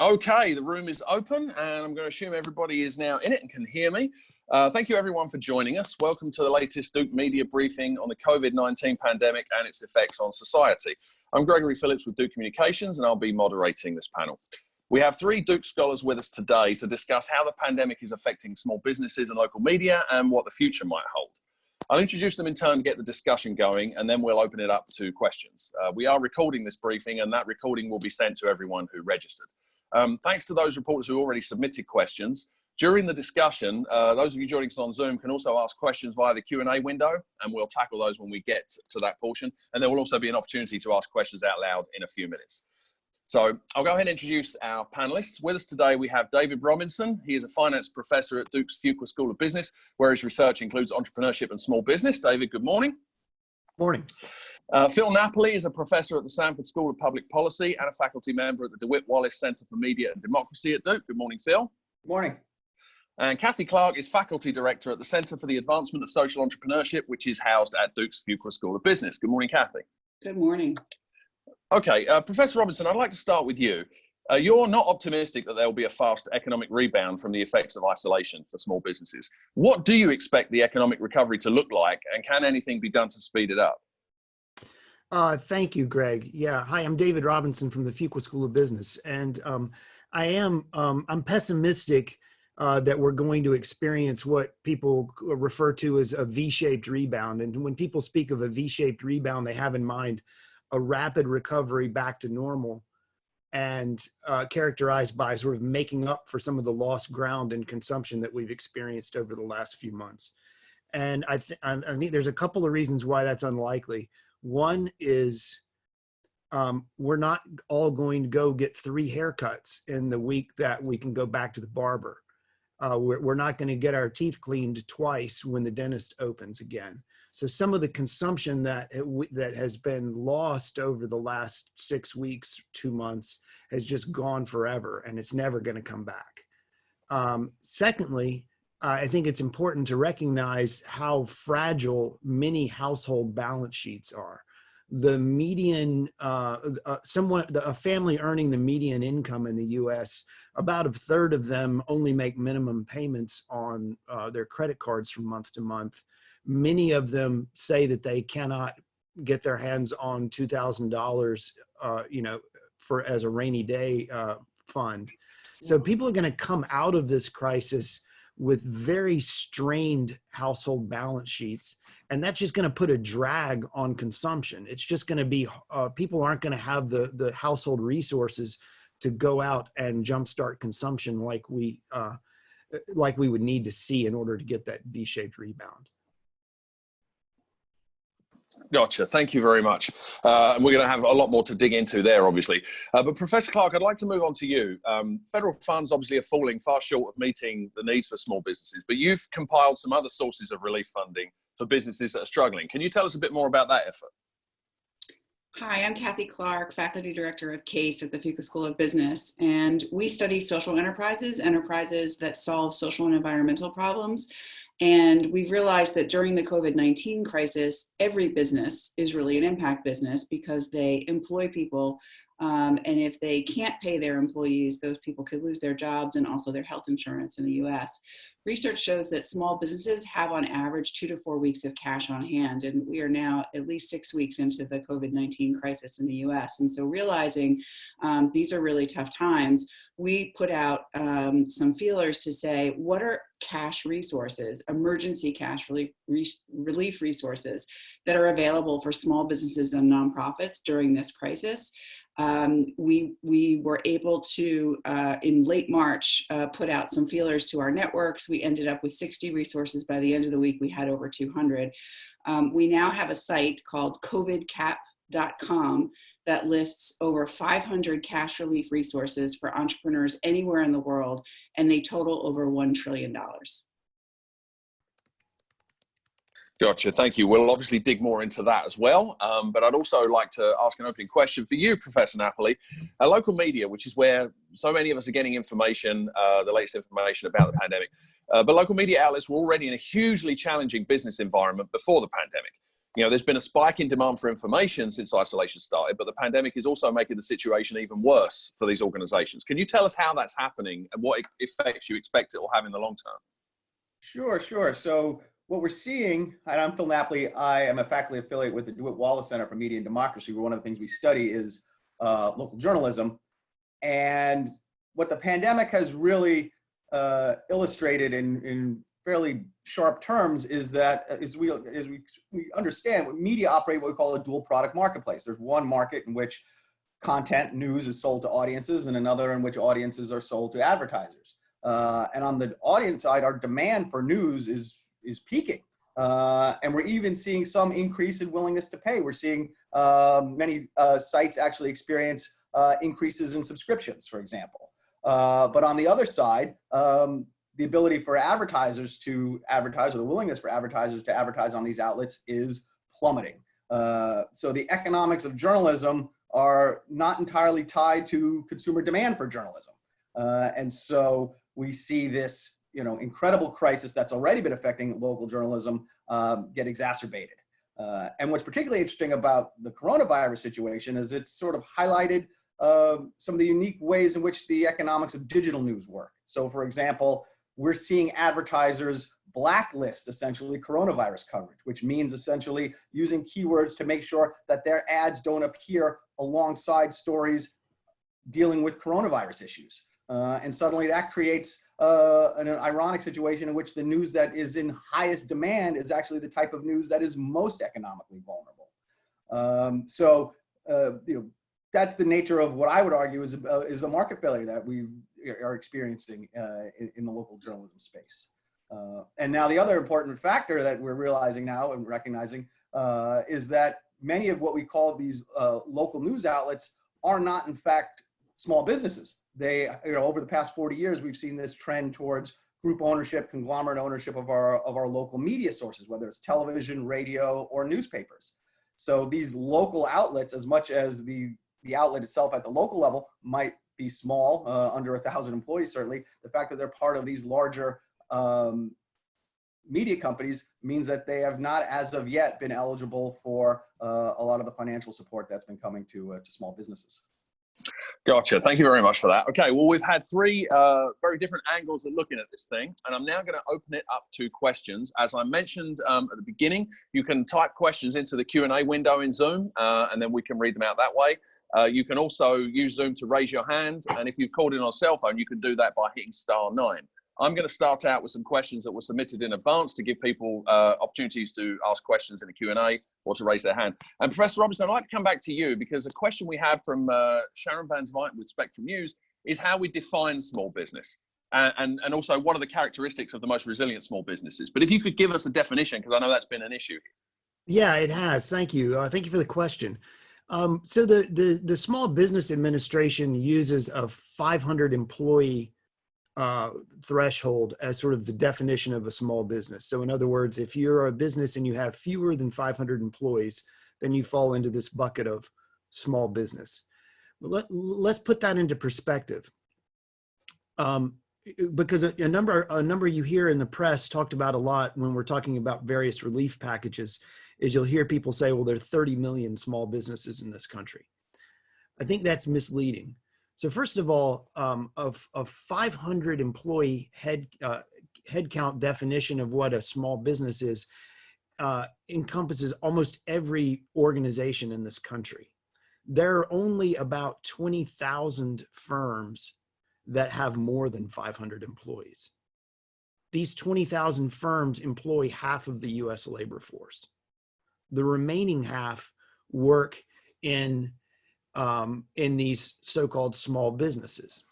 Okay, the room is open and I'm going to assume everybody is now in it and can hear me. Thank you everyone for joining us. Welcome to the latest 𝐓𝐡𝐞 media briefing on the COVID-19 pandemic and its effects on society. I'm Gregory Phillips with 𝐓𝐡𝐞 Communications and I'll be moderating this panel. We have three 𝐓𝐡𝐞 scholars with us today to discuss how the pandemic is affecting small businesses and local media and what the future might hold. I'll introduce them in turn to get the discussion going and then we'll open it up to questions. We are recording this briefing and that recording will be sent to everyone who registered. Thanks to those reporters who already submitted questions. During the discussion, those of you joining us on Zoom can also ask questions via the Q&A window, and we'll tackle those when we get to that portion. And there will also be an opportunity to ask questions out loud in a few minutes. So I'll go ahead and introduce our panelists. With us today, we have David Robinson. He is a finance professor at Duke's Fuqua School of Business, where his research includes entrepreneurship and small business. David, good morning. Morning. Phil Napoli is a professor at the Sanford School of Public Policy and a faculty member at the DeWitt Wallace Center for Media and Democracy at Duke. Good morning, Phil. Good morning. And 𝐶𝐏𝐿 𝐏𝐚𝐧𝐞 is faculty director at the Center for the Advancement of Social Entrepreneurship, which is housed at Duke's Fuqua School of Business. Good morning, Kathy. Good morning. Okay, Professor Robinson, I'd like to start with you. You're not optimistic that there will be a fast economic rebound from the effects of isolation for small businesses. What do you expect the economic recovery to look like, and can anything be done to speed it up? Thank you, Greg. Yeah, hi, I'm David Robinson from the Fuqua School of Business, and I'm pessimistic that we're going to experience what people refer to as a V-shaped rebound. And when people speak of a V-shaped rebound, they have in mind a rapid recovery back to normal and characterized by sort of making up for some of the lost ground in consumption that we've experienced over the last few months. And I think there's a couple of reasons why that's unlikely. One is we're not all going to go get 3 haircuts in the week that we can go back to the barber. We're not going to get our teeth cleaned twice when the dentist opens again. So some of the consumption that has been lost over the last 6 weeks, 2 months, has just gone forever, and it's never going to come back. Secondly, I think it's important to recognize how fragile many household balance sheets are. The median, a family earning the median income in the U.S., about 1/3 of them only make minimum payments on their credit cards from month to month. Many of them say that they cannot get their hands on $2,000, as a rainy day fund. So people are going to come out of this crisis with very strained household balance sheets. And that's just going to put a drag on consumption. It's just going to be, people aren't going to have the household resources to go out and jumpstart consumption like we would need to see in order to get that V-shaped rebound. Gotcha. Thank you very much. We're going to have a lot more to dig into there, obviously. But Professor Clark, I'd like to move on to you. Federal funds obviously are falling far short of meeting the needs for small businesses, but you've compiled some other sources of relief funding for businesses that are struggling. Can you tell us a bit more about that effort? Hi, I'm Kathy Clark, Faculty Director of CASE at the Fuqua School of Business, and we study social enterprises that solve social and environmental problems. And we've realized that during the COVID-19 crisis, every business is really an impact business because they employ people. And if they can't pay their employees, those people could lose their jobs and also their health insurance in the US. Research shows that small businesses have on average 2 to 4 weeks of cash on hand. And we are now at least 6 weeks into the COVID-19 crisis in the US. And so realizing these are really tough times, we put out some feelers to say, what are cash resources, emergency cash relief resources that are available for small businesses and nonprofits during this crisis? We were able to, in late March, put out some feelers to our networks. We ended up with 60 resources. By the end of the week, we had over 200. We now have a site called COVIDCap.com that lists over 500 cash relief resources for entrepreneurs anywhere in the world, and they total over $1 trillion. Gotcha. Thank you. We'll obviously dig more into that as well. But I'd also like to ask an opening question for you, Professor Napoli. Local media, which is where so many of us are getting information, the latest information about the pandemic. But local media outlets were already in a hugely challenging business environment before the pandemic. there's been a spike in demand for information since isolation started, but the pandemic is also making the situation even worse for these organizations. Can you tell us how that's happening and what effects you expect it will have in the long term? Sure. So what we're seeing, and I'm Phil Napoli, I am a faculty affiliate with the DeWitt Wallace Center for Media and Democracy, where one of the things we study is local journalism. And what the pandemic has really illustrated in fairly sharp terms is that as we understand, media operate what we call a dual product marketplace. There's one market in which content, news is sold to audiences, and another in which audiences are sold to advertisers. And on the audience side, our demand for news is peaking. And we're even seeing some increase in willingness to pay. We're seeing many sites actually experience increases in subscriptions, for example. But on the other side, the ability for advertisers to advertise, or the willingness for advertisers to advertise on these outlets, is plummeting. So the economics of journalism are not entirely tied to consumer demand for journalism. And so we see this, incredible crisis that's already been affecting local journalism get exacerbated. And what's particularly interesting about the coronavirus situation is it's sort of highlighted some of the unique ways in which the economics of digital news work. So for example, we're seeing advertisers blacklist essentially coronavirus coverage, which means essentially using keywords to make sure that their ads don't appear alongside stories dealing with coronavirus issues. And suddenly that creates an ironic situation in which the news that is in highest demand is actually the type of news that is most economically vulnerable. That's the nature of what I would argue is a market failure that we are experiencing in the local journalism space. And now the other important factor that we're realizing now and recognizing is that many of what we call these local news outlets are not in fact small businesses. They, over the past 40 years, we've seen this trend towards group ownership, conglomerate ownership of our local media sources, whether it's television, radio, or newspapers. So these local outlets, as much as the outlet itself at the local level might be small, under 1,000 employees certainly, the fact that they're part of these larger media companies means that they have not, as of yet, been eligible for a lot of the financial support that's been coming to small businesses. Gotcha. Thank you very much for that. Okay, well, we've had three very different angles of looking at this thing, and I'm now going to open it up to questions. As I mentioned at the beginning, you can type questions into the Q&A window in Zoom, and then we can read them out that way. You can also use Zoom to raise your hand, and if you've called in on a cell phone, you can do that by hitting *9. I'm going to start out with some questions that were submitted in advance to give people opportunities to ask questions in the Q&A or to raise their hand. And Professor Robinson, I'd like to come back to you because a question we have from Sharon Van Zwijnt with Spectrum News is how we define small business and also what are the characteristics of the most resilient small businesses. But if you could give us a definition, because I know that's been an issue. Yeah, it has. Thank you. Thank you for the question. So the Small Business Administration uses a 500 employee threshold as sort of the definition of a small business. So in other words, if you're a business and you have fewer than 500 employees, then you fall into this bucket of small business. Let's put that into perspective. Because a number you hear in the press talked about a lot when we're talking about various relief packages is you'll hear people say, well, there are 30 million small businesses in this country. I think that's misleading. So first of all, of 500 employee head count definition of what a small business is encompasses almost every organization in this country. There are only about 20,000 firms that have more than 500 employees. These 20,000 firms employ half of the US labor force. The remaining half work in these so-called small businesses.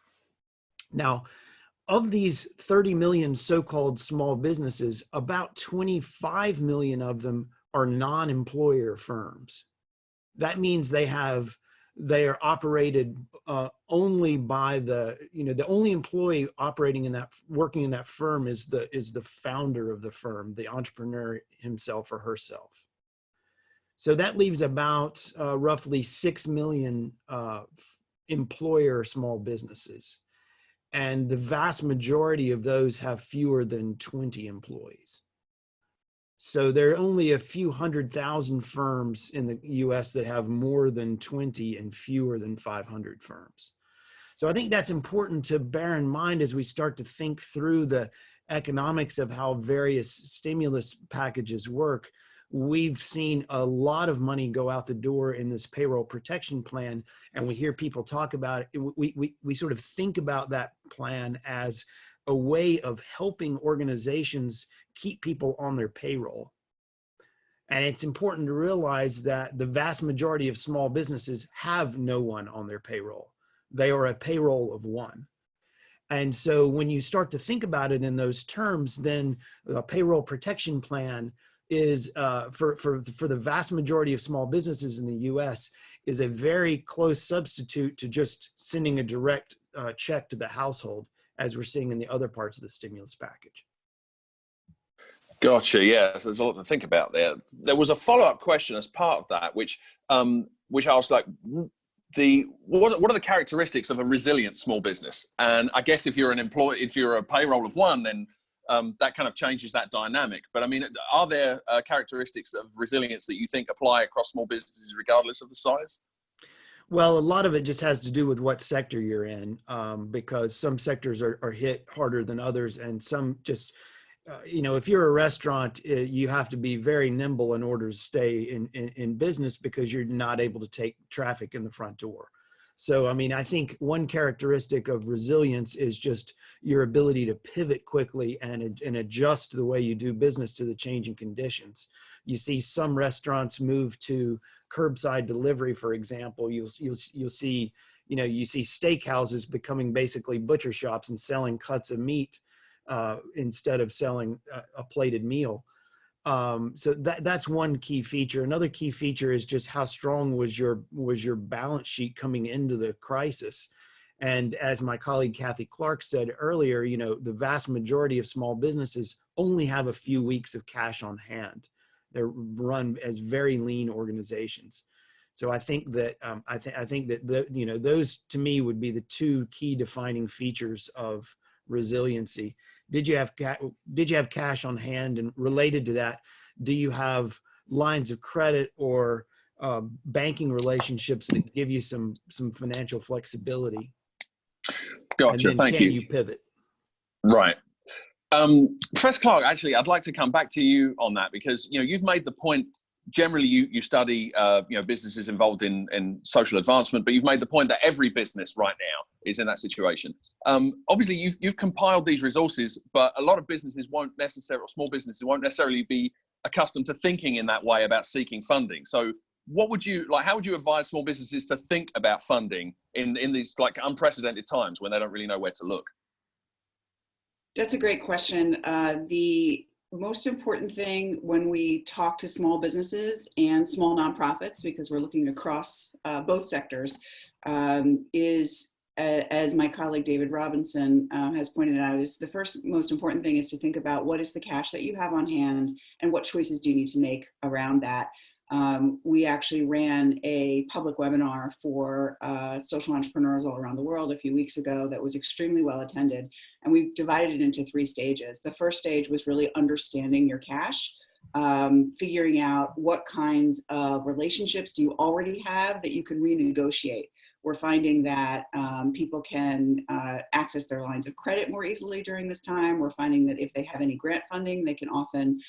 Now, of these 30 million so-called small businesses, about 25 million of them are non-employer firms. That means they are operated only by the only employee operating in working in that firm is the founder of the firm, the entrepreneur himself or herself. So that leaves about roughly 6 million employer small businesses. And the vast majority of those have fewer than 20 employees. So there are only a few 100,000 firms in the US that have more than 20 and fewer than 500 firms. So I think that's important to bear in mind as we start to think through the economics of how various stimulus packages work. We've seen a lot of money go out the door in this payroll protection plan, and we hear people talk about it. We sort of think about that plan as a way of helping organizations keep people on their payroll. And it's important to realize that the vast majority of small businesses have no one on their payroll. They are a payroll of one. And so when you start to think about it in those terms, then a payroll protection plan is for the vast majority of small businesses in the US is a very close substitute to just sending a direct check to the household, as we're seeing in the other parts of the stimulus package. Gotcha. Yeah, so there's a lot to think about there. There was a follow-up question as part of that, which asked, like, what are the characteristics of a resilient small business? And I guess if you're if you're a payroll of one, then that kind of changes that dynamic. But I mean, are there characteristics of resilience that you think apply across small businesses regardless of the size? Well, a lot of it just has to do with what sector you're in, because some sectors are hit harder than others, and some just, if you're a restaurant, you have to be very nimble in order to stay in business because you're not able to take traffic in the front door. So, I mean, I think one characteristic of resilience is just your ability to pivot quickly and adjust the way you do business to the changing conditions. You see some restaurants move to curbside delivery, for example. You'll see, you see steakhouses becoming basically butcher shops and selling cuts of meat instead of selling a plated meal. So that's one key feature. Another key feature is just how strong was your balance sheet coming into the crisis. And as my colleague Kathy Clark said earlier, the vast majority of small businesses only have a few weeks of cash on hand. They're run as very lean organizations. So I think that I think that those to me would be the two key defining features of resiliency. Did you have cash on hand? And related to that, do you have lines of credit or banking relationships that give you some financial flexibility? Gotcha. And then Thank can you. you pivot? Right. Professor Clark, actually, I'd like to come back to you on that because you've made the point. Generally, you study businesses involved in social advancement, but you've made the point that every business right now is in that situation. Obviously, you've compiled these resources, but a lot of businesses won't necessarily, or small businesses won't necessarily be accustomed to thinking in that way about seeking funding. So, how would you advise small businesses to think about funding in these like unprecedented times when they don't really know where to look? That's a great question. The most important thing when we talk to small businesses and small nonprofits, because we're looking across both sectors, is, as my colleague David Robinson has pointed out, is the first most important thing is to think about what is the cash that you have on hand and what choices do you need to make around that. We actually ran a public webinar for social entrepreneurs all around the world a few weeks ago that was extremely well attended. And we divided it into 3 stages. The first stage was really understanding your cash, figuring out what kinds of relationships do you already have that you can renegotiate. We're finding that people can access their lines of credit more easily during this time. We're finding that if they have any grant funding, they can often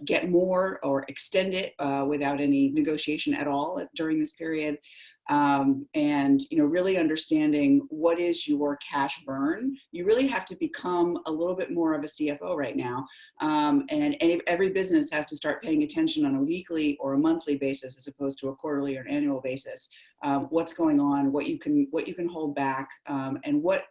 get more or extend it without any negotiation at all during this period. And really understanding what is your cash burn. You really have to become a little bit more of a CFO right now. And every business has to start paying attention on a weekly or a monthly basis as opposed to a quarterly or an annual basis. What's going on, what you can hold back, and what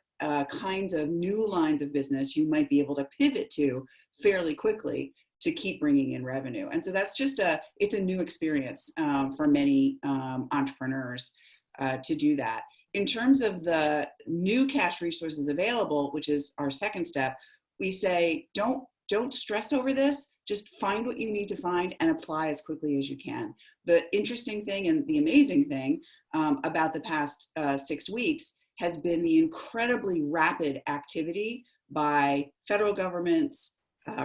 kinds of new lines of business you might be able to pivot to fairly quickly to keep bringing in revenue. And so that's just it's a new experience for many entrepreneurs to do that. In terms of the new cash resources available, which is our second step, we say, don't stress over this, just find what you need to find and apply as quickly as you can. The interesting thing and the amazing thing about the past 6 weeks has been the incredibly rapid activity by federal governments,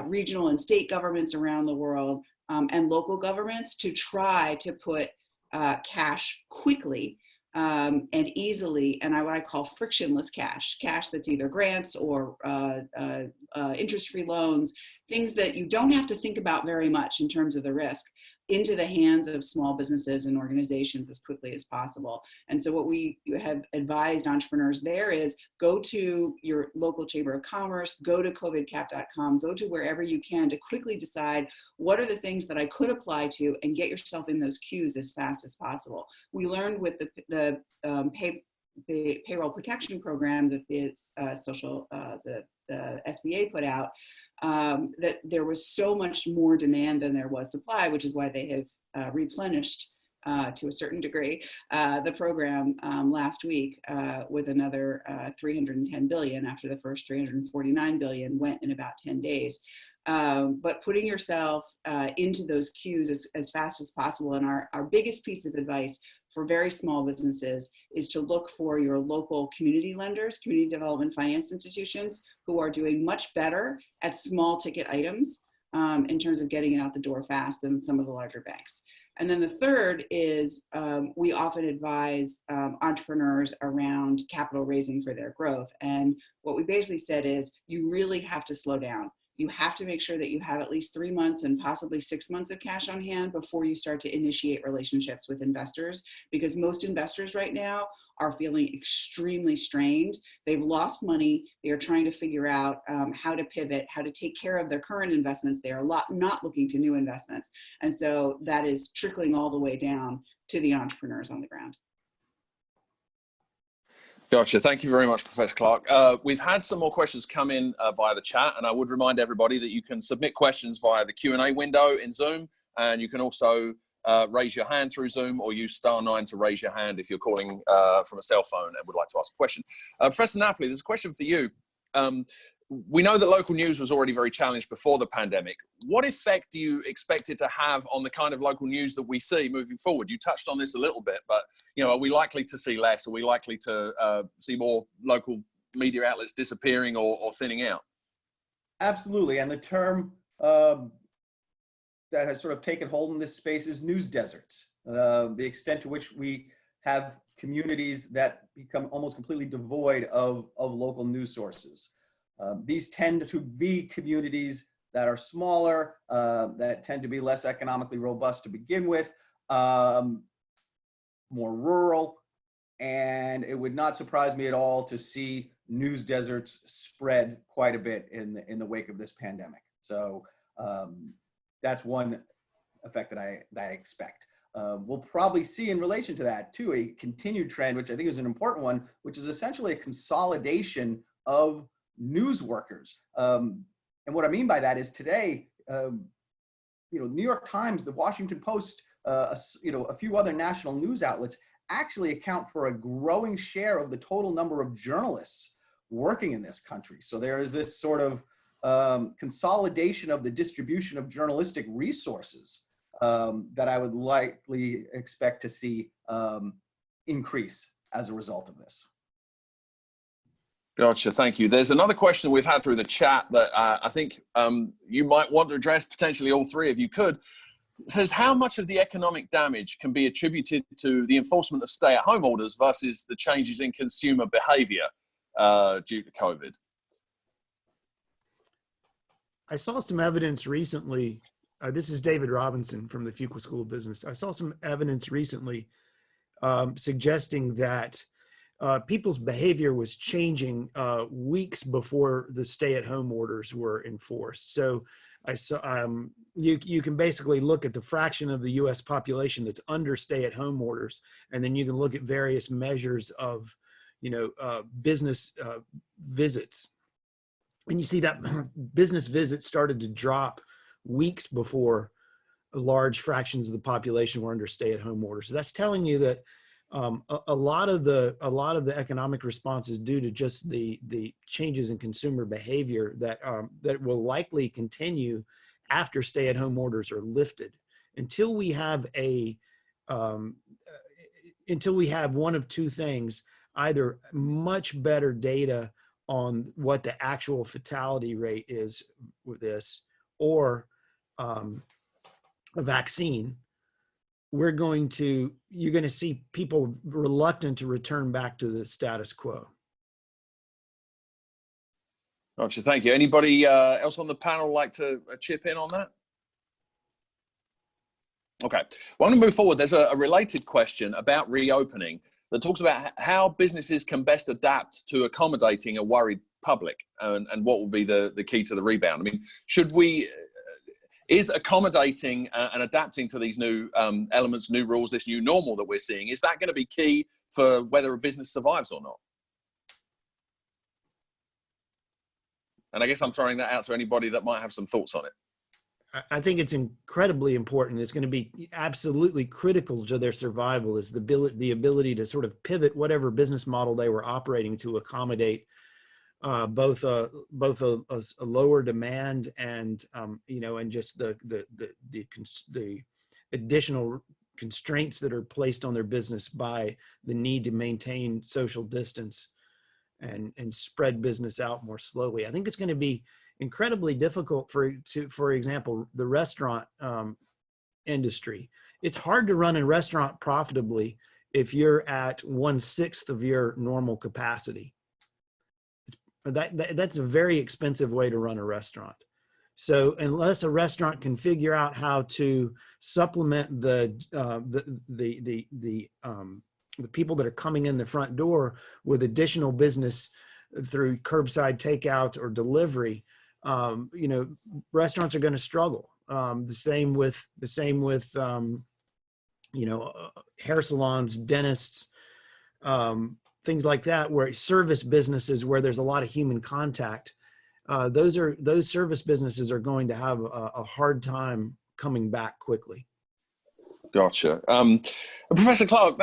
regional and state governments around the world, and local governments to try to put cash quickly and easily, and what I call frictionless cash that's either grants or interest-free loans, things that you don't have to think about very much in terms of the risk, into the hands of small businesses and organizations as quickly as possible. And so what we have advised entrepreneurs there is go to your local chamber of commerce, go to covidcap.com, go to wherever you can to quickly decide what are the things that I could apply to and get yourself in those queues as fast as possible. We learned with the payroll protection program that the SBA put out, that there was so much more demand than there was supply, which is why they have replenished to a certain degree the program last week with another 310 billion after the first 349 billion went in about 10 days. But putting yourself into those queues as fast as possible. And our biggest piece of advice for very small businesses is to look for your local community lenders, community development finance institutions, who are doing much better at small ticket items in terms of getting it out the door fast than some of the larger banks. And then the third is we often advise entrepreneurs around capital raising for their growth. And what we basically said is you really have to slow down. You have to make sure that you have at least 3 months and possibly 6 months of cash on hand before you start to initiate relationships with investors, because most investors right now are feeling extremely strained. They've lost money. They are trying to figure out how to pivot, how to take care of their current investments. They are not looking to new investments. And so that is trickling all the way down to the entrepreneurs on the ground. Gotcha. Thank you very much, Professor Clark. We've had some more questions come in via the chat, and I would remind everybody that you can submit questions via the Q&A window in Zoom, and you can also raise your hand through Zoom or use *9 to raise your hand if you're calling from a cell phone and would like to ask a question. Professor Napoli, there's a question for you. We know that local news was already very challenged before the pandemic. What effect do you expect it to have on the kind of local news that we see moving forward? You touched on this a little bit, but are we likely to see less? Are we likely to see more local media outlets disappearing or thinning out? Absolutely, and the term that has sort of taken hold in this space is news deserts. The extent to which we have communities that become almost completely devoid of local news sources. These tend to be communities that are smaller, that tend to be less economically robust to begin with, more rural, and it would not surprise me at all to see news deserts spread quite a bit in the wake of this pandemic. So that's one effect that I expect. We'll probably see in relation to that too a continued trend, which I think is an important one, which is essentially a consolidation of news workers. And what I mean by that is today, New York Times, the Washington Post, a few other national news outlets actually account for a growing share of the total number of journalists working in this country. So there is this sort of consolidation of the distribution of journalistic resources that I would likely expect to see increase as a result of this. Gotcha, thank you. There's another question we've had through the chat that I think you might want to address, potentially all three of you could. It says, how much of the economic damage can be attributed to the enforcement of stay-at-home orders versus the changes in consumer behavior due to COVID? I saw some evidence recently. This is David Robinson from the Fuqua School of Business. I saw some evidence recently suggesting that people's behavior was changing weeks before the stay-at-home orders were enforced. So I saw you can basically look at the fraction of the U.S. population that's under stay-at-home orders, and then you can look at various measures of business visits, and you see that business visits started to drop weeks before large fractions of the population were under stay-at-home orders. So that's telling you that a lot of the economic response is due to just the changes in consumer behavior that will likely continue after stay-at-home orders are lifted. Until we have one of two things: either much better data on what the actual fatality rate is with this, or a vaccine, you're going to see people reluctant to return back to the status quo. Gotcha, thank you. Anybody else on the panel like to chip in on that? Okay, well, I'm going to move forward. There's a related question about reopening that talks about how businesses can best adapt to accommodating a worried public, and what will be the key to the rebound. I mean, is accommodating and adapting to these new elements, new rules, this new normal that we're seeing, is that going to be key for whether a business survives or not? And I guess I'm throwing that out to anybody that might have some thoughts on it. I think it's incredibly important. It's going to be absolutely critical to their survival, is the ability to sort of pivot whatever business model they were operating to accommodate both a lower demand and and just the additional constraints that are placed on their business by the need to maintain social distance and spread business out more slowly. I think it's going to be incredibly difficult for example, the restaurant industry. It's hard to run a restaurant profitably if you're at 1/6 of your normal capacity. That's a very expensive way to run a restaurant. So unless a restaurant can figure out how to supplement the people that are coming in the front door with additional business through curbside takeout or delivery, restaurants are going to struggle. The same with hair salons, dentists, things like that, where service businesses where there's a lot of human contact, those service businesses are going to have a hard time coming back quickly. Gotcha. Professor Clark,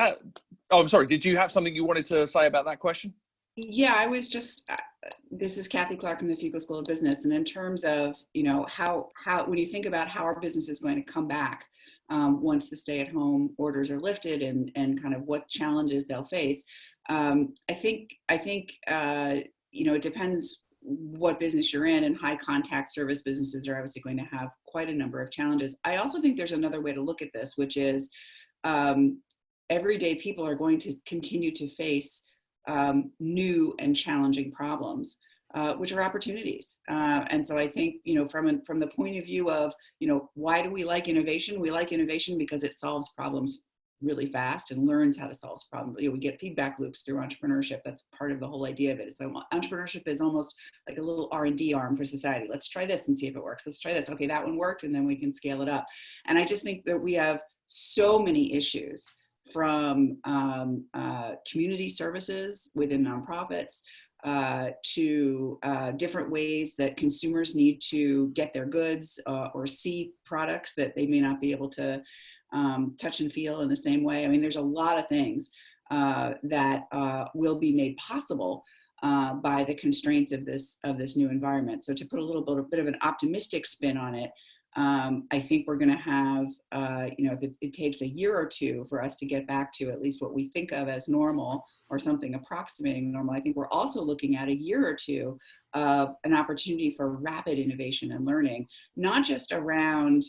I'm sorry, did you have something you wanted to say about that question? Yeah, I was just, this is Kathy Clark from the Fuqua School of Business. And in terms of, how when you think about how our business is going to come back once the stay-at-home orders are lifted and kind of what challenges they'll face, I think it depends what business you're in, and high contact service businesses are obviously going to have quite a number of challenges. I also think there's another way to look at this, which is everyday people are going to continue to face new and challenging problems, which are opportunities. And so I think, from the point of view of, why do we like innovation? We like innovation because it solves problems really fast and learns how to solve problems. We get feedback loops through entrepreneurship. That's part of the whole idea of it. It's like, entrepreneurship is almost like a little R&D arm for society. Let's try this and see if it works. Let's try this. Okay, that one worked, and then we can scale it up. And I just think that we have so many issues, from community services within nonprofits to different ways that consumers need to get their goods or see products that they may not be able to touch and feel in the same way. I mean, there's a lot of things that will be made possible by the constraints of this new environment. So to put a little bit of an optimistic spin on it, I think we're going to have, if it takes a year or two for us to get back to at least what we think of as normal, or something approximating normal, I think we're also looking at a year or two of an opportunity for rapid innovation and learning, not just around,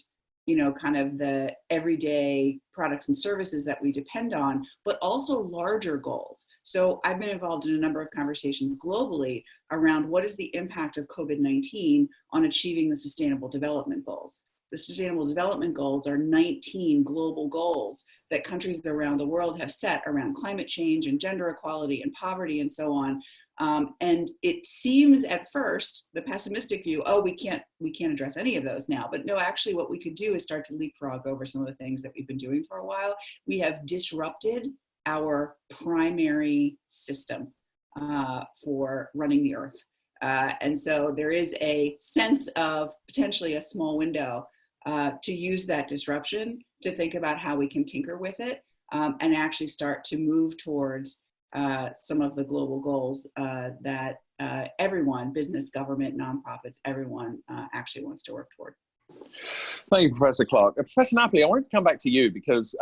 kind of the everyday products and services that we depend on, but also larger goals. So I've been involved in a number of conversations globally around what is the impact of COVID-19 on achieving the Sustainable Development Goals. The Sustainable Development Goals are 19 global goals that countries around the world have set around climate change and gender equality and poverty and so on. And it seems at first, the pessimistic view, we can't address any of those now. But no, actually what we could do is start to leapfrog over some of the things that we've been doing for a while. We have disrupted our primary system for running the earth. And so there is a sense of potentially a small window to use that disruption to think about how we can tinker with it and actually start to move towards some of the global goals that everyone, business, government, nonprofits, everyone actually wants to work toward. Thank you, Professor Clark. Professor Napoli, I wanted to come back to you because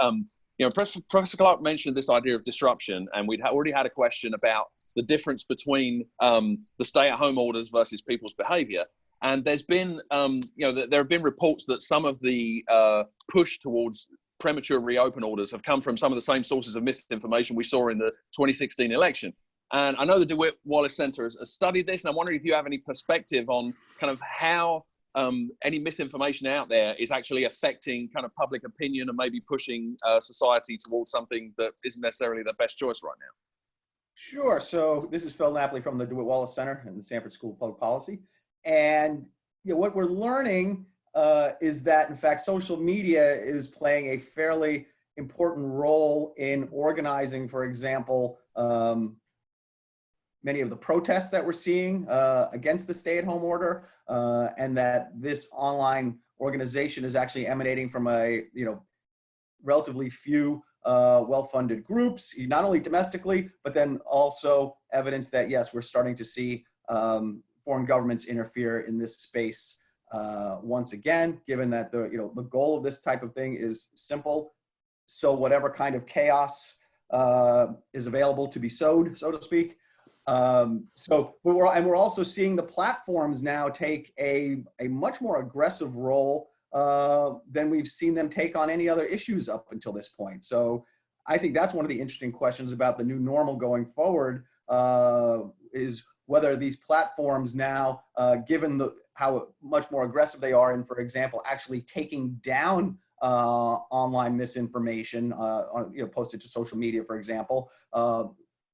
Professor Clark mentioned this idea of disruption, and we'd already had a question about the difference between the stay-at-home orders versus people's behavior. And there's been, there have been reports that some of the push towards premature reopen orders have come from some of the same sources of misinformation we saw in the 2016 election. And I know the DeWitt Wallace Center has studied this, and I'm wondering if you have any perspective on kind of how any misinformation out there is actually affecting kind of public opinion and maybe pushing society towards something that isn't necessarily the best choice right now. Sure. So this is Phil Napoli from the DeWitt Wallace Center and the Sanford School of Public Policy. And what we're learning is that, in fact, social media is playing a fairly important role in organizing, for example, many of the protests that we're seeing against the stay-at-home order, and that this online organization is actually emanating from a relatively few well-funded groups, not only domestically, but then also evidence that, yes, we're starting to see foreign governments interfere in this space once again, given that the goal of this type of thing is simple. So whatever kind of chaos is available to be sowed, so to speak. We're also seeing the platforms now take a much more aggressive role than we've seen them take on any other issues up until this point. So I think that's one of the interesting questions about the new normal going forward, is whether these platforms now, given how much more aggressive they are in, for example, actually taking down online misinformation posted to social media, for example,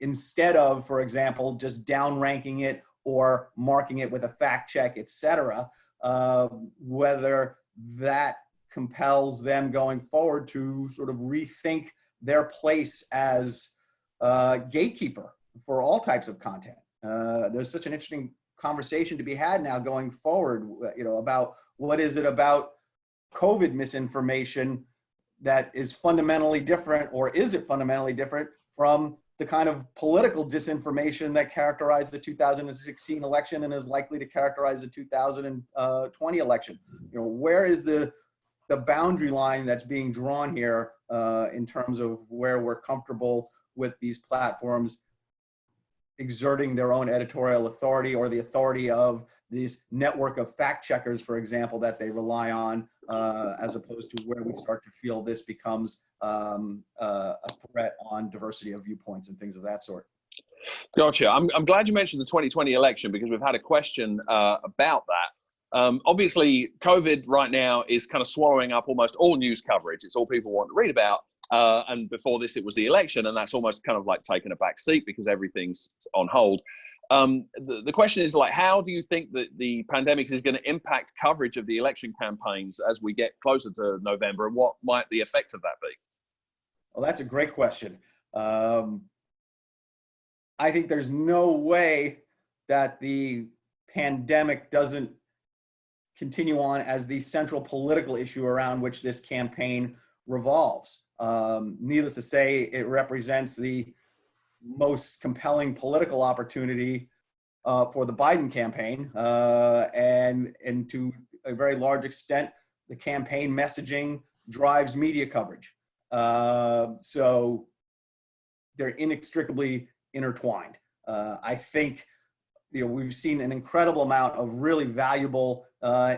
instead of, for example, just downranking it or marking it with a fact check, etc., whether that compels them going forward to sort of rethink their place as gatekeeper for all types of content. There's such an interesting conversation to be had now going forward, about what is it about COVID misinformation that is fundamentally different, or is it fundamentally different from the kind of political disinformation that characterized the 2016 election and is likely to characterize the 2020 election? Where is the boundary line that's being drawn here in terms of where we're comfortable with these platforms exerting their own editorial authority, or the authority of this network of fact checkers, for example, that they rely on, as opposed to where we start to feel this becomes a threat on diversity of viewpoints and things of that sort. Gotcha. I'm glad you mentioned the 2020 election, because we've had a question about that. Obviously, COVID right now is kind of swallowing up almost all news coverage. It's all people want to read about. And before this, it was the election, and that's almost kind of like taking a back seat because everything's on hold. The question is, like, how do you think that the pandemic is going to impact coverage of the election campaigns as we get closer to November, and what might the effect of that be? Well, that's a great question. I think there's no way that the pandemic doesn't continue on as the central political issue around which this campaign revolves. Needless to say, it represents the most compelling political opportunity for the Biden campaign, and to a very large extent, the campaign messaging drives media coverage. So they're inextricably intertwined. I think we've seen an incredible amount of really valuable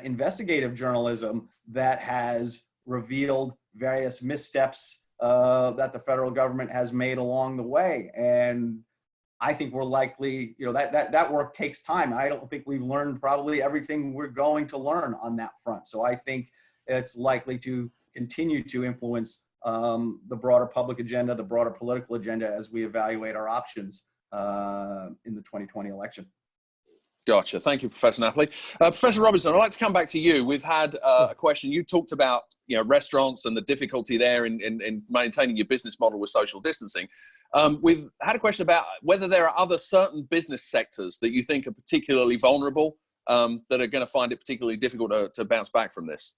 investigative journalism that has revealed various missteps that the federal government has made along the way. And I think we're likely, that work takes time. I don't think we've learned probably everything we're going to learn on that front. So I think it's likely to continue to influence the broader public agenda, the broader political agenda, as we evaluate our options in the 2020 election. Gotcha. Thank you, Professor Napoli. Professor Robinson, I'd like to come back to you. We've had a question. You talked about restaurants and the difficulty there in maintaining your business model with social distancing. We've had a question about whether there are other certain business sectors that you think are particularly vulnerable, that are going to find it particularly difficult to bounce back from this.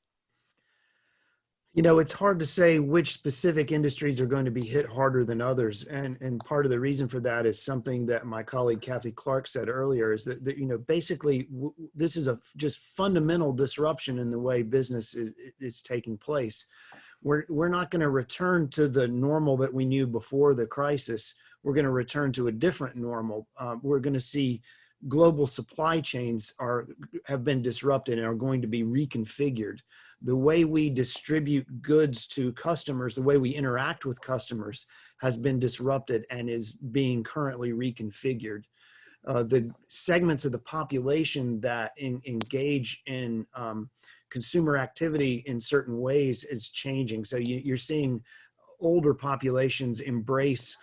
It's hard to say which specific industries are going to be hit harder than others. And part of the reason for that is something that my colleague Kathy Clark said earlier, is that basically this is a just fundamental disruption in the way business is taking place. we're not going to return to the normal that we knew before the crisis. We're going to return to a different normal. We're going to see global supply chains have been disrupted and are going to be reconfigured. The way we distribute goods to customers, the way we interact with customers has been disrupted and is being currently reconfigured. The segments of the population that engage in consumer activity in certain ways is changing. So you're seeing older populations embrace,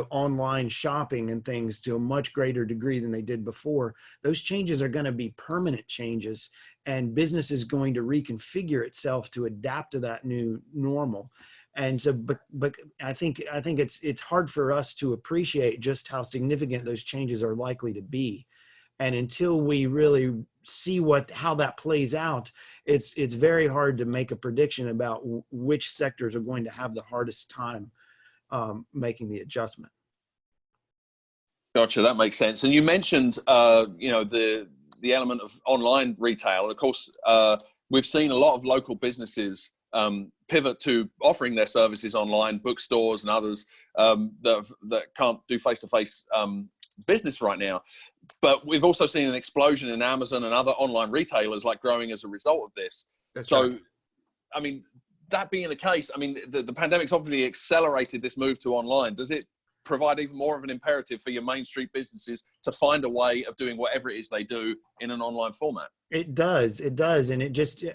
online shopping and things to a much greater degree than they did before. Those changes are going to be permanent changes, and business is going to reconfigure itself to adapt to that new normal. And so, but I think it's hard for us to appreciate just how significant those changes are likely to be. And until we really see how that plays out, it's very hard to make a prediction about which sectors are going to have the hardest time making the adjustment. Gotcha, that makes sense. And you mentioned, the element of online retail. And of course, we've seen a lot of local businesses pivot to offering their services online, bookstores and others that can't do face-to-face business right now. But we've also seen an explosion in Amazon and other online retailers growing as a result of this. That's so, right. I mean, that being the case, I mean, the pandemic's obviously accelerated this move to online. Does it provide even more of an imperative for your Main Street businesses to find a way of doing whatever it is they do in an online format? It does. And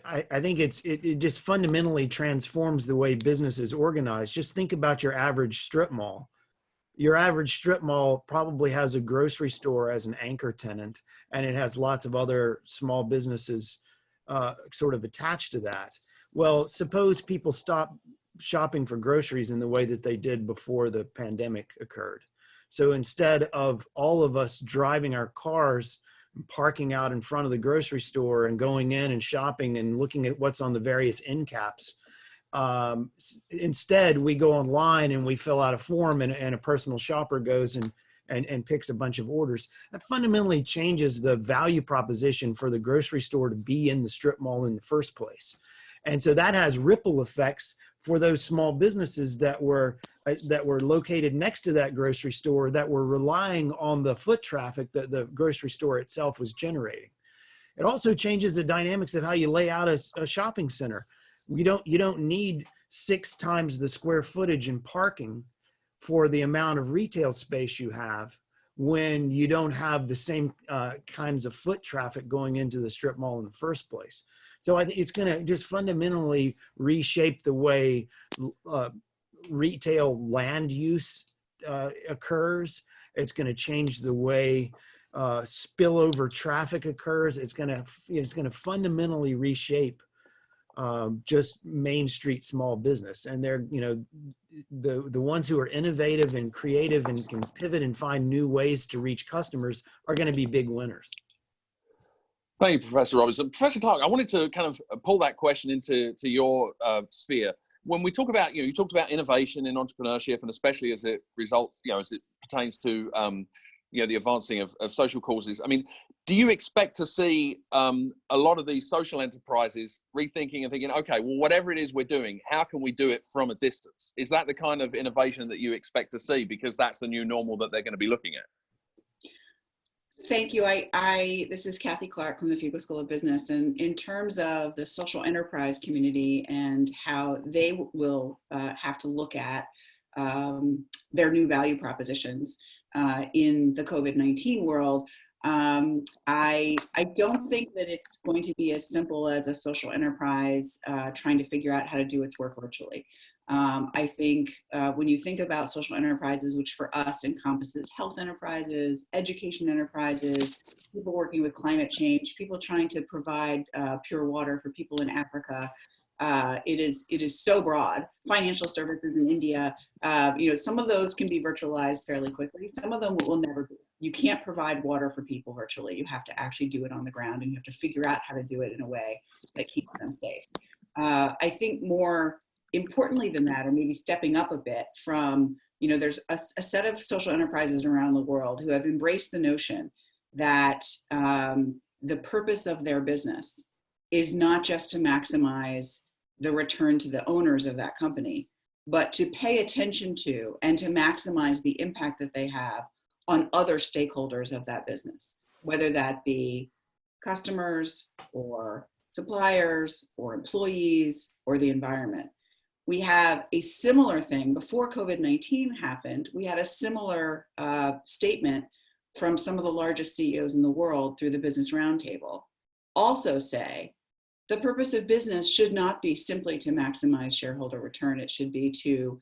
I think it just fundamentally transforms the way business is organized. Just think about your average strip mall. Your average strip mall probably has a grocery store as an anchor tenant, and it has lots of other small businesses sort of attached to that. Well, suppose people stop shopping for groceries in the way that they did before the pandemic occurred. So instead of all of us driving our cars, parking out in front of the grocery store and going in and shopping and looking at what's on the various end caps, instead we go online and we fill out a form, and a personal shopper goes and picks a bunch of orders. That fundamentally changes the value proposition for the grocery store to be in the strip mall in the first place. And so that has ripple effects for those small businesses that were located next to that grocery store, that were relying on the foot traffic that the grocery store itself was generating. It also changes the dynamics of how you lay out a shopping center. You don't need 6 times the square footage in parking for the amount of retail space you have when you don't have the same kinds of foot traffic going into the strip mall in the first place. So I think it's going to just fundamentally reshape the way retail land use occurs. It's going to change the way spillover traffic occurs. It's going to fundamentally reshape just Main Street small business. And they're, the ones who are innovative and creative and can pivot and find new ways to reach customers are going to be big winners. Thank you, Professor Robinson. Professor Clark, I wanted to kind of pull that question into your sphere. When we talk about, you talked about innovation in entrepreneurship, and especially as it results, as it pertains to, the advancing of social causes. I mean, do you expect to see a lot of these social enterprises rethinking and thinking, okay, well, whatever it is we're doing, how can we do it from a distance? Is that the kind of innovation that you expect to see, because that's the new normal that they're going to be looking at? Thank you. This is Kathy Clark from the Fuqua School of Business. And in terms of the social enterprise community and how they will have to look at their new value propositions in the COVID-19 world, I don't think that it's going to be as simple as a social enterprise trying to figure out how to do its work virtually. I think when you think about social enterprises, which for us encompasses health enterprises, education enterprises, people working with climate change, people trying to provide pure water for people in Africa, it is so broad. Financial services in India, some of those can be virtualized fairly quickly. Some of them will never be. You can't provide water for people virtually. You have to actually do it on the ground, and you have to figure out how to do it in a way that keeps them safe. I think more importantly than that, or maybe stepping up a bit from, there's a set of social enterprises around the world who have embraced the notion that the purpose of their business is not just to maximize the return to the owners of that company, but to pay attention to and to maximize the impact that they have on other stakeholders of that business, whether that be customers or suppliers or employees or the environment. We have a similar thing before COVID-19 happened. We had a similar statement from some of the largest CEOs in the world through the Business Roundtable. Also say, the purpose of business should not be simply to maximize shareholder return. It should be to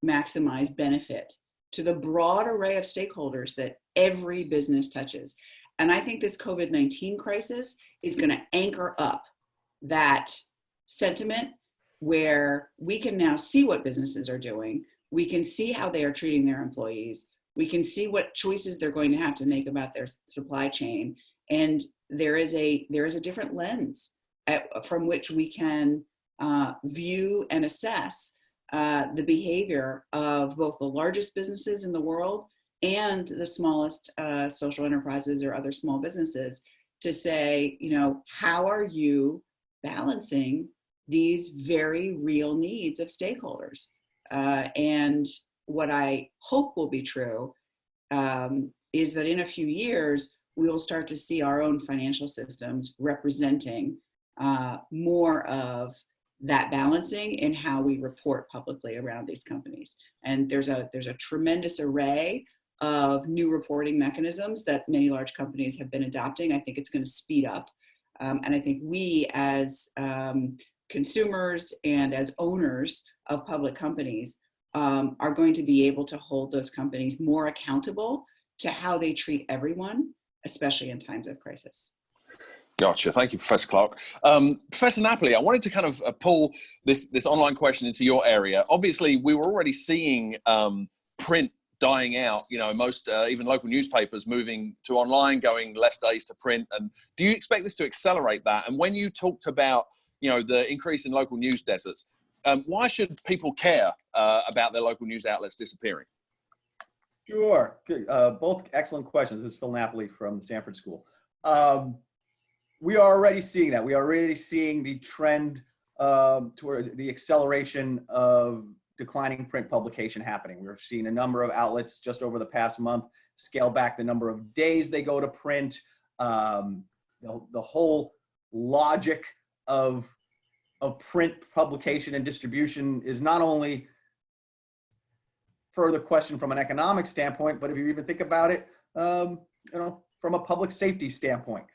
maximize benefit to the broad array of stakeholders that every business touches. And I think this COVID-19 crisis is going to anchor up that sentiment, where we can now see what businesses are doing. We can see how they are treating their employees. We can see what choices they're going to have to make about their supply chain. And there is a different lens from which we can view and assess the behavior of both the largest businesses in the world and the smallest social enterprises or other small businesses, to say, you know, how are you balancing these very real needs of stakeholders? And what I hope will be true is that in a few years, we will start to see our own financial systems representing more of that balancing in how we report publicly around these companies. And there's a tremendous array of new reporting mechanisms that many large companies have been adopting. I think it's going to speed up. And I think we as consumers and as owners of public companies are going to be able to hold those companies more accountable to how they treat everyone, especially in times of crisis. Gotcha. Thank you, Professor Clark. Professor Napoli, I wanted to kind of pull this online question into your area. Obviously, we were already seeing print dying out, you know, most even local newspapers moving to online, going less days to print. And do you expect this to accelerate that? And when you talked about, you know, the increase in local news deserts, why should people care about their local news outlets disappearing? Sure. Good. Both excellent questions. This is Phil Napoli from the Sanford School. We are already seeing that. We are already seeing the trend toward the acceleration of declining print publication happening. We're seeing a number of outlets just over the past month scale back the number of days they go to print. The whole logic of print publication and distribution is not only further question from an economic standpoint, but if you even think about it, you know, from a public safety standpoint,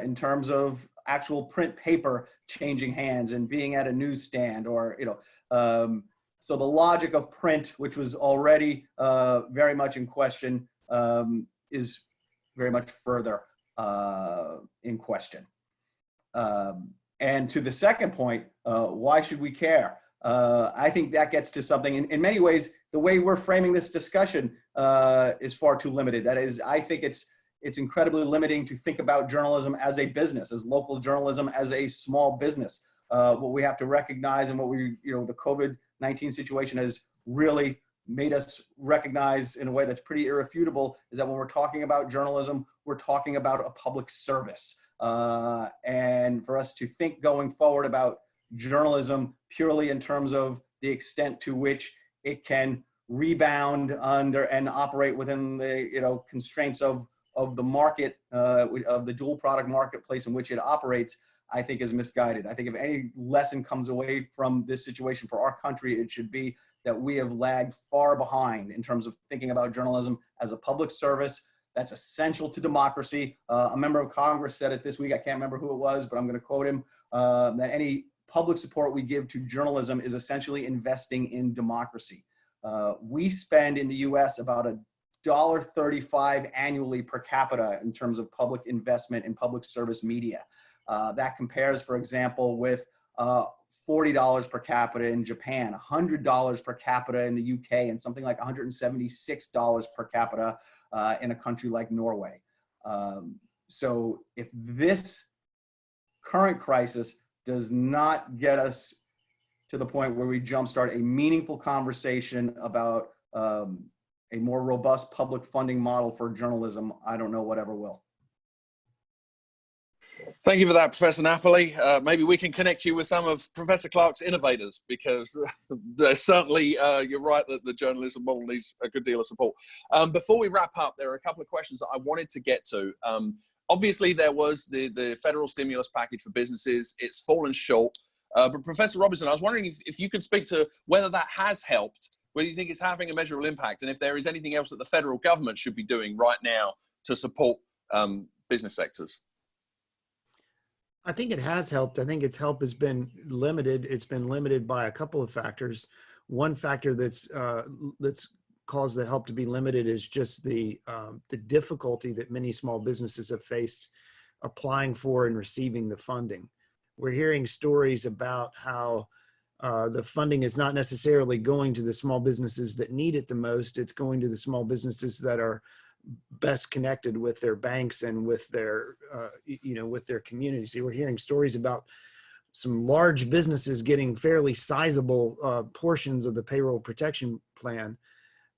in terms of actual print paper changing hands and being at a newsstand, or, you know, so the logic of print, which was already very much in question, is very much further in question. And to the second point, why should we care? I think that gets to something, in many ways, the way we're framing this discussion is far too limited. That is, I think it's incredibly limiting to think about journalism as a business, as local journalism as a small business. What we have to recognize, and what we, you know, the COVID-19 situation has really made us recognize in a way that's pretty irrefutable, is that when we're talking about journalism, we're talking about a public service. And for us to think going forward about journalism purely in terms of the extent to which it can rebound under and operate within the, you know, constraints of the market, of the dual product marketplace in which it operates, I think is misguided. I think if any lesson comes away from this situation for our country, it should be that we have lagged far behind in terms of thinking about journalism as a public service that's essential to democracy. A member of Congress said it this week, I can't remember who it was, but I'm going to quote him, that any public support we give to journalism is essentially investing in democracy. We spend in the US about $1.35 annually per capita in terms of public investment in public service media. That compares, for example, with $40 per capita in Japan, $100 per capita in the UK, and something like $176 per capita in a country like Norway. So if this current crisis does not get us to the point where we jumpstart a meaningful conversation about a more robust public funding model for journalism, I don't know whatever will. Thank you for that, Professor Napoli. Maybe we can connect you with some of Professor Clark's innovators, because there's certainly, you're right, that the journalism model needs a good deal of support. Before we wrap up, there are a couple of questions that I wanted to get to. Obviously, there was the federal stimulus package for businesses. It's fallen short. But Professor Robinson, I was wondering if you could speak to whether that has helped, whether you think it's having a measurable impact, and if there is anything else that the federal government should be doing right now to support business sectors. I think it has helped. I think its help has been limited. It's been limited by a couple of factors. One factor that's caused the help to be limited is just the difficulty that many small businesses have faced applying for and receiving the funding. We're hearing stories about how the funding is not necessarily going to the small businesses that need it the most. It's going to the small businesses that are best connected with their banks and with their, with their communities. We're hearing stories about some large businesses getting fairly sizable portions of the payroll protection plan.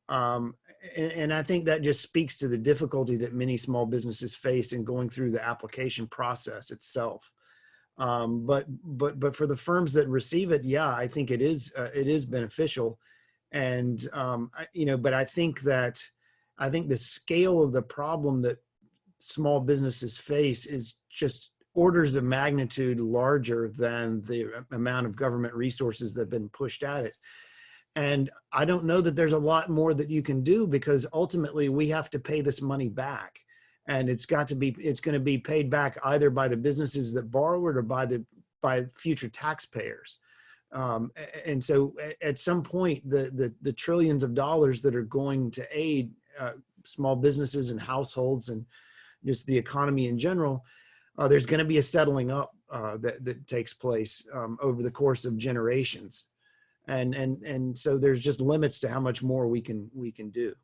And I think that just speaks to the difficulty that many small businesses face in going through the application process itself. But for the firms that receive it, yeah, I think it is beneficial. And, but I think the scale of the problem that small businesses face is just orders of magnitude larger than the amount of government resources that have been pushed at it. And I don't know that there's a lot more that you can do, because ultimately we have to pay this money back. And it's going to be paid back either by the businesses that borrow it or by future taxpayers. And so at some point, the trillions of dollars that are going to aid small businesses and households and just the economy in general, there's going to be a settling up that takes place over the course of generations, and so there's just limits to how much more we can do.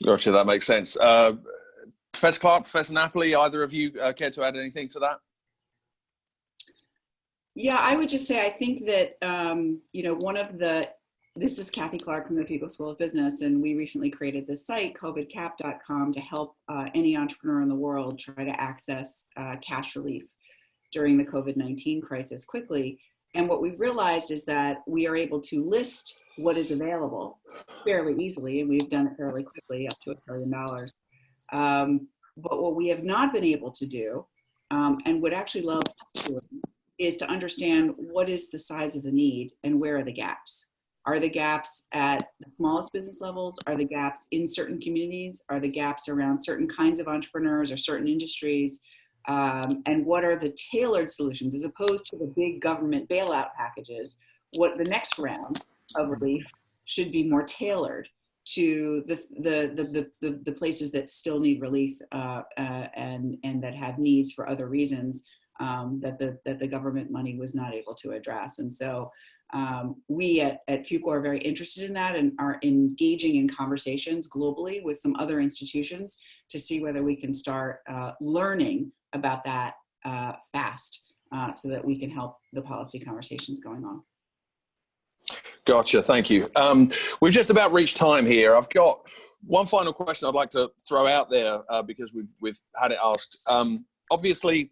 Gotcha, that makes sense. Professor Clark, Professor Napoli, either of you care to add anything to that? Yeah, I would just say I think that this is Kathy Clark from the Fuqua School of Business, and we recently created this site, COVIDCap.com, to help any entrepreneur in the world try to access cash relief during the COVID-19 crisis quickly. And what we've realized is that we are able to list what is available fairly easily, and we've done it fairly quickly, up to $1 billion. But what we have not been able to do, and would actually love to do, is to understand what is the size of the need and where are the gaps. Are the gaps at the smallest business levels? Are the gaps in certain communities? Are the gaps around certain kinds of entrepreneurs or certain industries? And what are the tailored solutions, as opposed to the big government bailout packages? What the next round of relief should be more tailored to the places that still need relief and that have needs for other reasons that the government money was not able to address. And so we at Fuqua are very interested in that and are engaging in conversations globally with some other institutions to see whether we can start learning about that fast so that we can help the policy conversations going on. Gotcha, thank you. We've just about reached time here. I've got one final question I'd like to throw out there because we've had it asked. Obviously,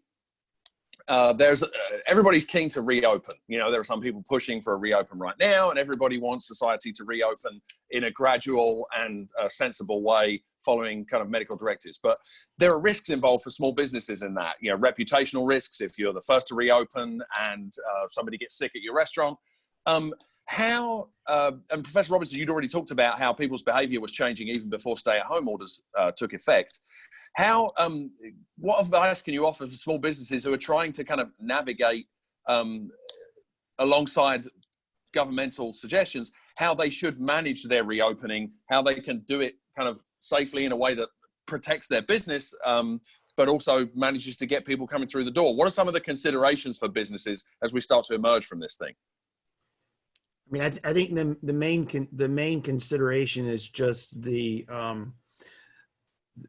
everybody's keen to reopen. You know, there are some people pushing for a reopen right now, and everybody wants society to reopen in a gradual and sensible way following kind of medical directives. But there are risks involved for small businesses in that, you know, reputational risks if you're the first to reopen and somebody gets sick at your restaurant. And Professor Robinson, you'd already talked about how people's behavior was changing even before stay-at-home orders took effect. What advice can you offer for small businesses who are trying to kind of navigate alongside governmental suggestions, how they should manage their reopening, how they can do it kind of safely in a way that protects their business, but also manages to get people coming through the door? What are some of the considerations for businesses as we start to emerge from this thing? I mean, I think the main consideration is just the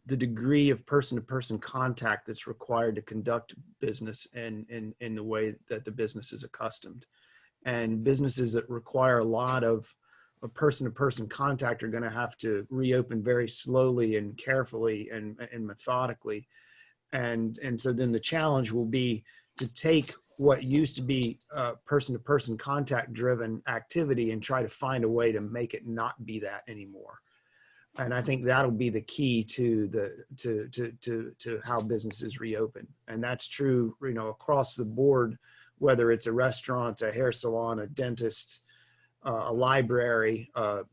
degree of person-to-person contact that's required to conduct business in the way that the business is accustomed. And businesses that require a lot of person-to-person contact are going to have to reopen very slowly and carefully and methodically. And so then the challenge will be to take what used to be person-to-person contact-driven activity and try to find a way to make it not be that anymore. And I think that'll be the key to how businesses reopen. And that's true, you know, across the board, whether it's a restaurant, a hair salon, a dentist, a library, a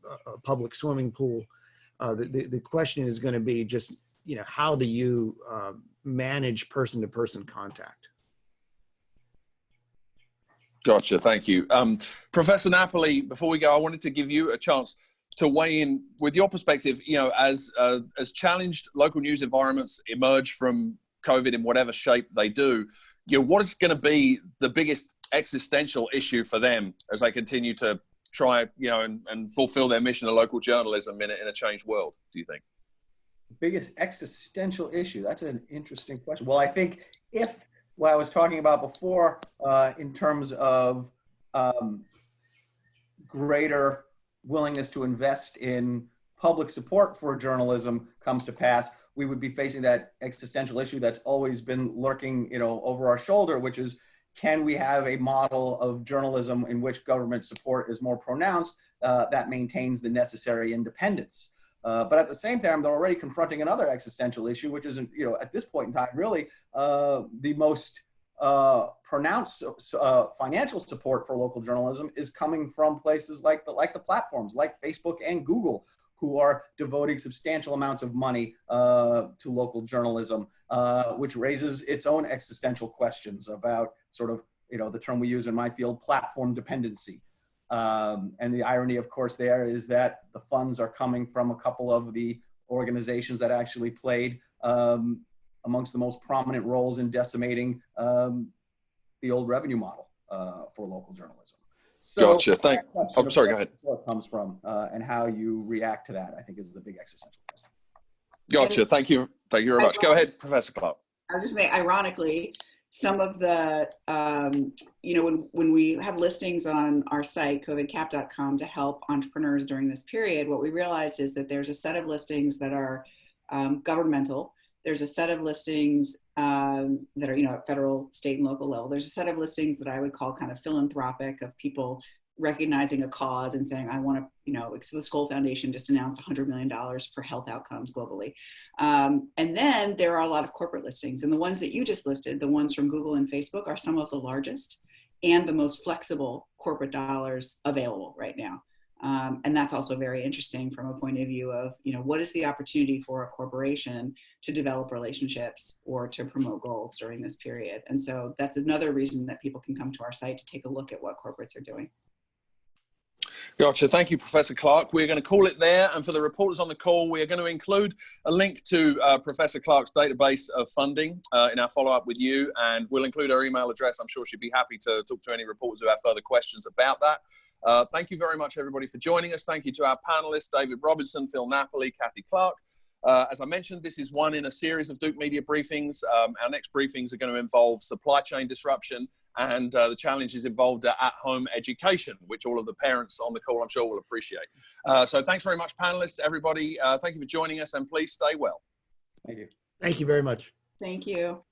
public swimming pool. The question is going to be just, you know, how do you manage person-to-person contact? Gotcha. Thank you. Professor Napoli, before we go, I wanted to give you a chance to weigh in with your perspective, you know, as challenged local news environments emerge from COVID in whatever shape they do, you know, what is going to be the biggest existential issue for them as they continue to try, you know, and fulfill their mission of local journalism in a changed world, do you think? Biggest existential issue? That's an interesting question. Well, I think if what I was talking about before in terms of greater willingness to invest in public support for journalism comes to pass, we would be facing that existential issue that's always been lurking, you know, over our shoulder, which is, can we have a model of journalism in which government support is more pronounced that maintains the necessary independence? But at the same time, they're already confronting another existential issue, which is, you know, at this point in time, really the most pronounced financial support for local journalism is coming from places like the platforms like Facebook and Google, who are devoting substantial amounts of money to local journalism, which raises its own existential questions about sort of, you know, the term we use in my field, platform dependency. And the irony, of course, there is that the funds are coming from a couple of the organizations that actually played amongst the most prominent roles in decimating the old revenue model for local journalism. So gotcha. I'm sorry, go ahead. Where it comes from and how you react to that, I think, is the big existential question. Gotcha. Thank you. Thank you very much. Go ahead, Professor Clark. I was just saying, ironically, some of the, you know, when we have listings on our site, 𝐓𝐡𝐞 to help entrepreneurs during this period, what we realized is that there's a set of listings that are governmental. There's a set of listings that are, you know, at federal, state, and local level. There's a set of listings that I would call kind of philanthropic, of people recognizing a cause and saying, I want to, you know, so the 𝐓𝐡𝐞 Foundation just announced $100 million for health outcomes globally. And then there are a lot of corporate listings. And the ones that you just listed, the ones from Google and Facebook, are some of the largest and the most flexible corporate dollars available right now. And that's also very interesting from a point of view of, you know, what is the opportunity for a corporation to develop relationships or to promote goals during this period. And so that's another reason that people can come to our site to take a look at what corporates are doing. Gotcha. Thank you, Professor Clark. We're going to call it there. And for the reporters on the call, we are going to include a link to Professor Clark's database of funding in our follow-up with you. And we'll include her email address. I'm sure she'd be happy to talk to any reporters who have further questions about that. Thank you very much, everybody, for joining us. Thank you to our panelists, David Robinson, Phil Napoli, Kathy Clark. As I mentioned, this is one in a series of 𝐷𝐞 Media briefings. Our next briefings are going to involve supply chain disruption and the challenges involved at-home education, which all of the parents on the call, I'm sure, will appreciate. So thanks very much, panelists, everybody. Thank you for joining us, and please stay well. Thank you. Thank you very much. Thank you.